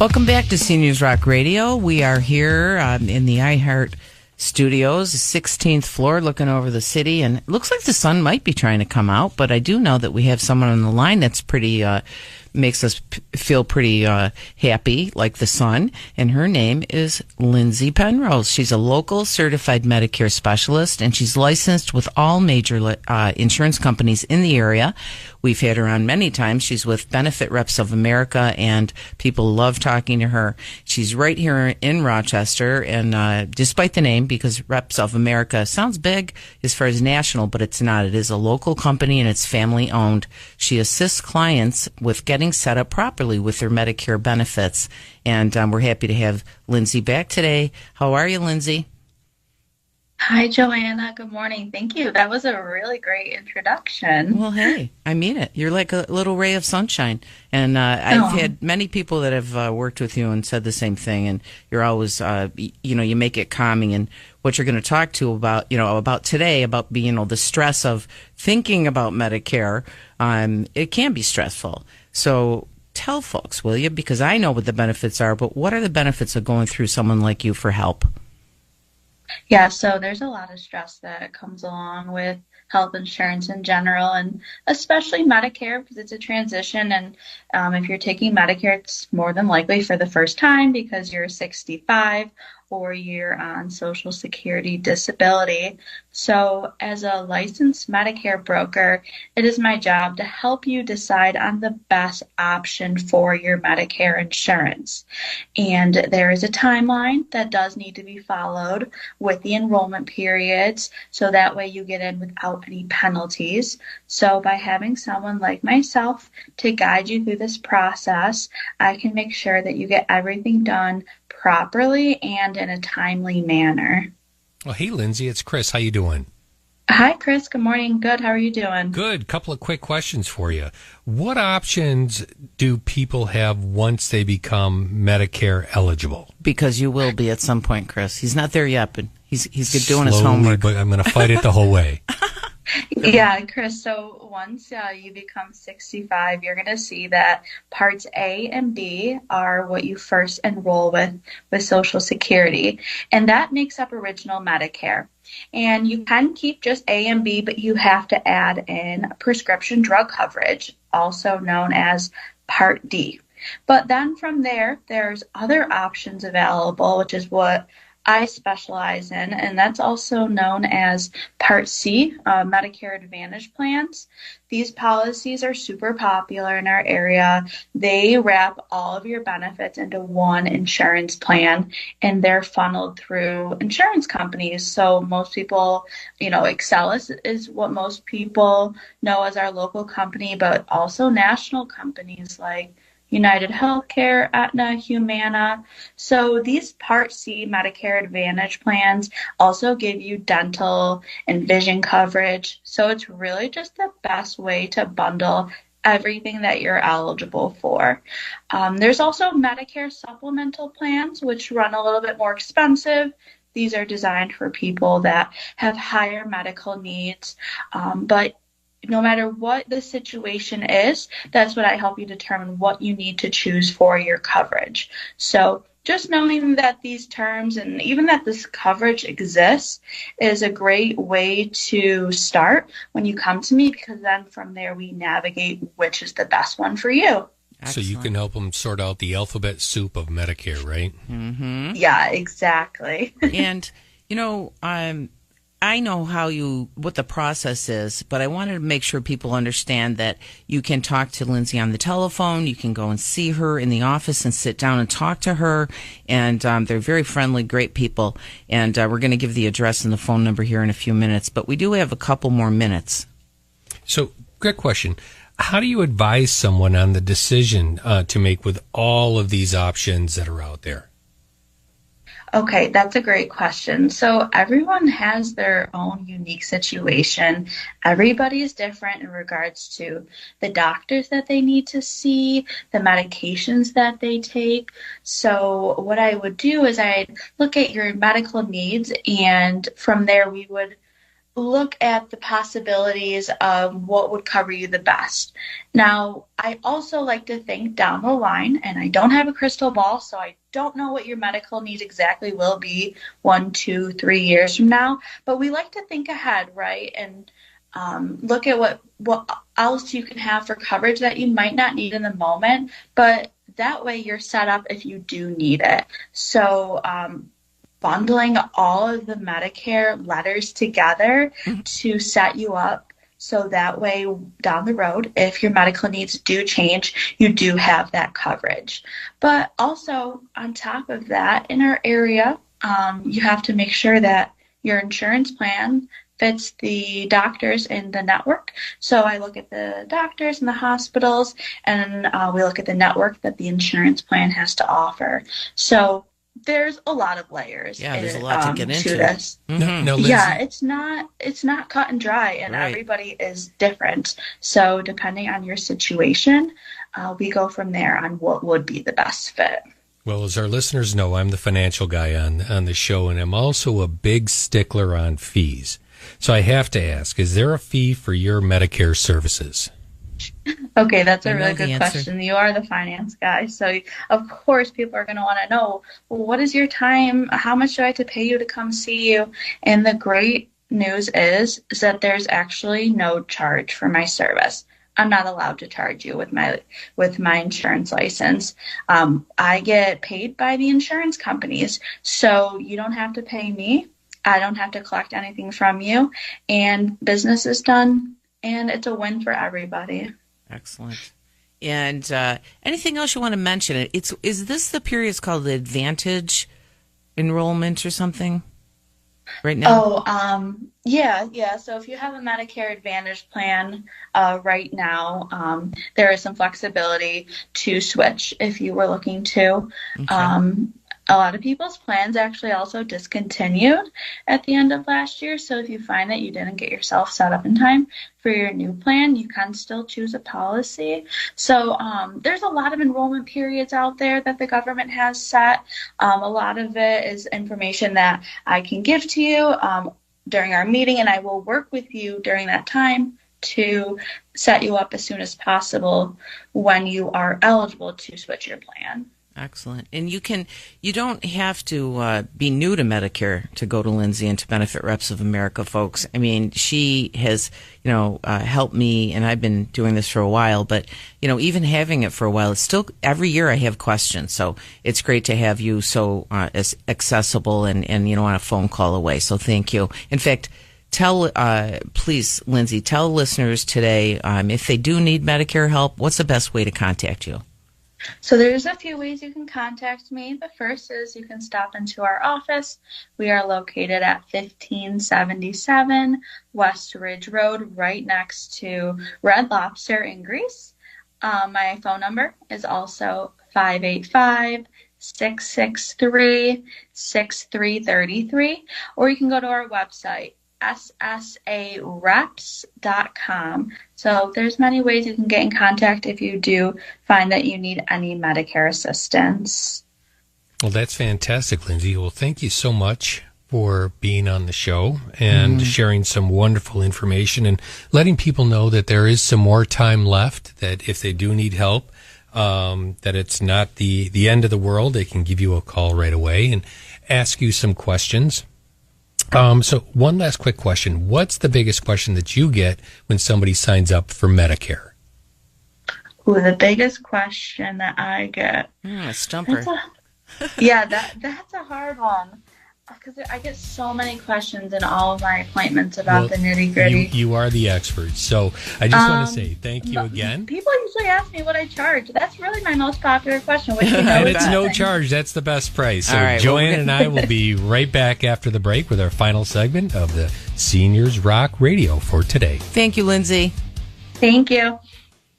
Welcome back to Seniors Rock Radio. We are here in the iHeart Studios, 16th floor, looking over the city, and it looks like the sun might be trying to come out, but I do know that we have someone on the line that's pretty, makes us feel pretty happy, like the sun, and her name is Lindsay Penrose. She's a local certified Medicare specialist, and she's licensed with all major insurance companies in the area. We've had her on many times. She's with Benefit Reps of America, and people love talking to her. She's right here in Rochester, and despite the name, because Reps of America sounds big as far as national, but it's not. It is a local company, and it's family-owned. She assists clients with getting set up properly with their Medicare benefits, and we're happy to have Lindsay back today. How are you, Lindsay? Hi, Joanna. Good morning. Thank you. That was a really great introduction. Well, hey, I mean it. You're like a little ray of sunshine. And I've had many people that have worked with you and said the same thing. And you're always, you make it calming. And what you're going to talk to about today, about being, the stress of thinking about Medicare, it can be stressful. So tell folks, will you? Because I know what the benefits are, but what are the benefits of going through someone like you for help? Yeah, so there's a lot of stress that comes along with health insurance in general, and especially Medicare, because it's a transition. And if you're taking Medicare, it's more than likely for the first time because you're 65 or you're on Social Security disability. So as a licensed Medicare broker, it is my job to help you decide on the best option for your Medicare insurance. And there is a timeline that does need to be followed with the enrollment periods, so that way you get in without any penalties. So by having someone like myself to guide you through this process, I can make sure that you get everything done properly and in a timely manner. Well, hey, Lindsay, it's Chris. How you doing? Hi, Chris. Good morning. Good. How are you doing? Good. Couple of quick questions for you. What options do people have once they become Medicare eligible? Because you will be at some point, Chris. He's not there yet, but he's doing his homework. But I'm going to fight it the whole way. Yeah, Chris, so once you become 65, you're going to see that parts A and B are what you first enroll with Social Security, and that makes up original Medicare. And you can keep just A and B, but you have to add in prescription drug coverage, also known as Part D. But then from there, there's other options available, which is what I specialize in, and that's also known as Part C, Medicare Advantage plans. These policies are super popular in our area. They wrap all of your benefits into one insurance plan, and they're funneled through insurance companies. So most people, Excellus is what most people know as our local company, but also national companies like United Healthcare, Aetna, Humana. So these Part C Medicare Advantage plans also give you dental and vision coverage. So it's really just the best way to bundle everything that you're eligible for. There's also Medicare supplemental plans, which run a little bit more expensive. These are designed for people that have higher medical needs, but no matter what the situation is, that's what I help you determine what you need to choose for your coverage. So just knowing that these terms and even that this coverage exists is a great way to start when you come to me, because then from there we navigate which is the best one for you. Excellent. So you can help them sort out the alphabet soup of Medicare, right? Mm-hmm. Yeah, exactly. And, I know what the process is, but I wanted to make sure people understand that you can talk to Lindsay on the telephone. You can go and see her in the office and sit down and talk to her. And they're very friendly, great people. And we're going to give the address and the phone number here in a few minutes, but we do have a couple more minutes. So, great question. How do you advise someone on the decision to make with all of these options that are out there? Okay, that's a great question. So everyone has their own unique situation. Everybody is different in regards to the doctors that they need to see, the medications that they take. So what I would do is I'd look at your medical needs, and from there we would look at the possibilities of what would cover you the best. Now, I also like to think down the line, and I don't have a crystal ball, so I don't know what your medical needs exactly will be 1, 2, 3 years from now, but we like to think ahead, right? And look at what else you can have for coverage that you might not need in the moment, but that way you're set up if you do need it. So, bundling all of the Medicare letters together to set you up so that way down the road, if your medical needs do change, you do have that coverage. But also on top of that, in our area, you have to make sure that your insurance plan fits the doctors in the network. So I look at the doctors and the hospitals, and we look at the network that the insurance plan has to offer. So there's a lot of layers. Yeah, there's a lot to get into. To this. No, Lindsay? Yeah, it's not cut and dry, and Right. everybody is different. So depending on your situation, we go from there on what would be the best fit. Well, as our listeners know, I'm the financial guy on the show, and I'm also a big stickler on fees. So I have to ask, is there a fee for your Medicare services? Okay, that's I a know really the good answer. question. You are the finance guy, so of course people are going to want to know, well, what is your time? How much do I have to pay you to come see you? And the great news is that there's actually no charge for my service. I'm not allowed to charge you with my insurance license. I get paid by the insurance companies, so you don't have to pay me. I don't have to collect anything from you, and business is done, and it's a win for everybody. Excellent. And anything else you want to mention? Is this the period it's called the Advantage enrollment or something right now? Oh, yeah. So if you have a Medicare Advantage plan right now, there is some flexibility to switch if you were looking to. Okay. A lot of people's plans actually also discontinued at the end of last year. So if you find that you didn't get yourself set up in time for your new plan, you can still choose a policy. So there's a lot of enrollment periods out there that the government has set. A lot of it is information that I can give to you during our meeting, and I will work with you during that time to set you up as soon as possible when you are eligible to switch your plan. Excellent. And you don't have to be new to Medicare to go to Lindsay and to Benefit Reps of America, folks. I mean, she has, helped me, and I've been doing this for a while, but, even having it for a while, it's still, every year I have questions. So it's great to have you so as accessible and, on a phone call away. So thank you. In fact, please, Lindsay, tell listeners today, if they do need Medicare help, what's the best way to contact you? So there's a few ways you can contact me. The first is you can stop into our office. We are located at 1577 West Ridge Road, right next to Red Lobster in Greece. My phone number is also 585-663-6333, or you can go to our website, ssareps.com. So there's many ways you can get in contact if you do find that you need any Medicare assistance. Well, that's fantastic, Lindsay. Well, thank you so much for being on the show and sharing some wonderful information and letting people know that there is some more time left, that if they do need help, that it's not the end of the world. They can give you a call right away and ask you some questions. So one last quick question. What's the biggest question that you get when somebody signs up for Medicare? Ooh, the biggest question that I get. A stumper. That's a hard one. Because I get so many questions in all of my appointments about the nitty-gritty. You are the expert. So I just want to say thank you again. People usually ask me what I charge. That's really my most popular question. Which And it's no charge. That's the best price. So right, Joanne and I will be right back after the break with our final segment of the Seniors Rock Radio for today. Thank you, Lindsay. Thank you.